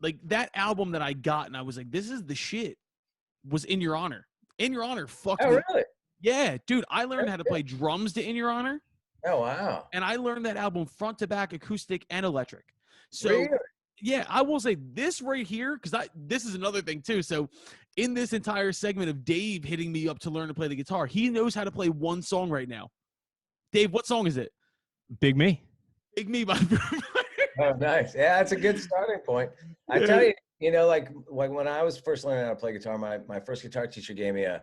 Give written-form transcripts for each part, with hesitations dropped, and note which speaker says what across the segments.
Speaker 1: like that album that I got, and I was like, this is the shit, was In Your Honor. In Your Honor fucked me.
Speaker 2: really?
Speaker 1: Yeah, dude, I learned how to play drums to In Your Honor.
Speaker 2: Oh, wow.
Speaker 1: And I learned that album front to back, acoustic and electric. So,
Speaker 2: Really?
Speaker 1: yeah, I will say this right here, because this is another thing too. So, in this entire segment of Dave hitting me up to learn to play the guitar, he knows how to play one song right now. Dave, what song is it?
Speaker 3: Big Me.
Speaker 1: Big Me by Foo Fighters.
Speaker 2: Oh, nice. Yeah, that's a good starting point. I tell you, you know, like when I was first learning how to play guitar, my first guitar teacher gave me a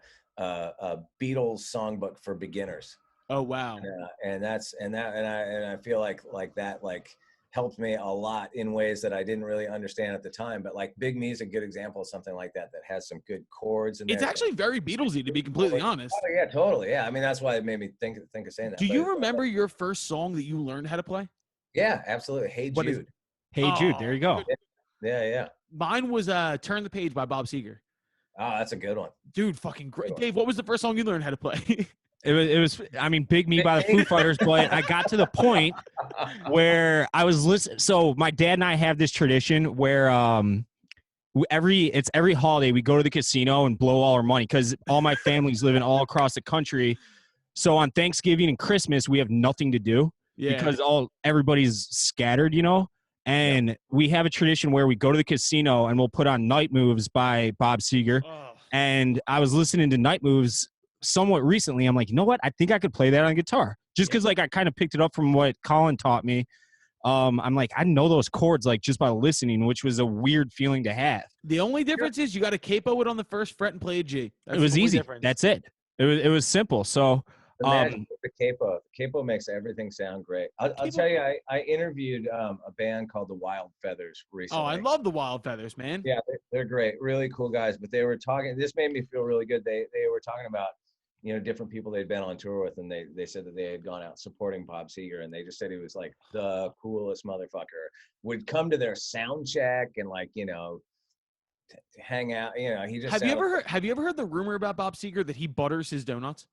Speaker 2: Beatles songbook for beginners.
Speaker 1: Oh wow!
Speaker 2: And I feel like that helped me a lot in ways that I didn't really understand at the time. But like Big Me is a good example of something like that has some good chords. And
Speaker 1: it's actually very Beatlesy, to be completely honest.
Speaker 2: Oh, yeah, totally. Yeah, I mean that's why it made me think of saying that.
Speaker 1: Do you remember your first song that you learned how to play?
Speaker 2: Yeah, absolutely. Hey Jude.
Speaker 3: Hey Jude. There you go.
Speaker 2: Yeah.
Speaker 1: Mine was "Turn the Page" by Bob Seger.
Speaker 2: Oh, that's a good one.
Speaker 1: Dude, fucking great. Dave, what was the first song you learned how to play?
Speaker 3: It was, I mean, Big Me by the Foo Fighters, but I got to the point where I was listening. So my dad and I have this tradition where every holiday we go to the casino and blow all our money because all my family's living all across the country. So on Thanksgiving and Christmas, we have nothing to do because everybody's scattered, you know? And we have a tradition where we go to the casino and we'll put on Night Moves by Bob Seger.
Speaker 1: Oh.
Speaker 3: And I was listening to Night Moves somewhat recently. I'm like, you know what? I think I could play that on guitar just because like I kind of picked it up from what Colin taught me. I'm like, I know those chords like just by listening, which was a weird feeling to have.
Speaker 1: The only difference is you got to capo it on the first fret and play a G. That's
Speaker 3: it was easy.
Speaker 1: Difference.
Speaker 3: That's it. It was simple. So
Speaker 2: the capo makes everything sound great. I'll tell you, I interviewed a band called the Wild Feathers recently.
Speaker 1: Oh, I love the Wild Feathers, man.
Speaker 2: Yeah, they're great, really cool guys. But they were talking. This made me feel really good. They were talking about, you know, different people they'd been on tour with, and they said that they had gone out supporting Bob Seger, and they just said he was like the coolest motherfucker. Would come to their sound check and like, you know, hang out. You know, he just.
Speaker 1: Have you ever heard the rumor about Bob Seger that he butters his donuts?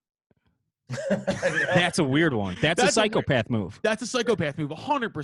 Speaker 3: That's a weird one. That's a psychopath move.
Speaker 1: That's a psychopath move, 100%.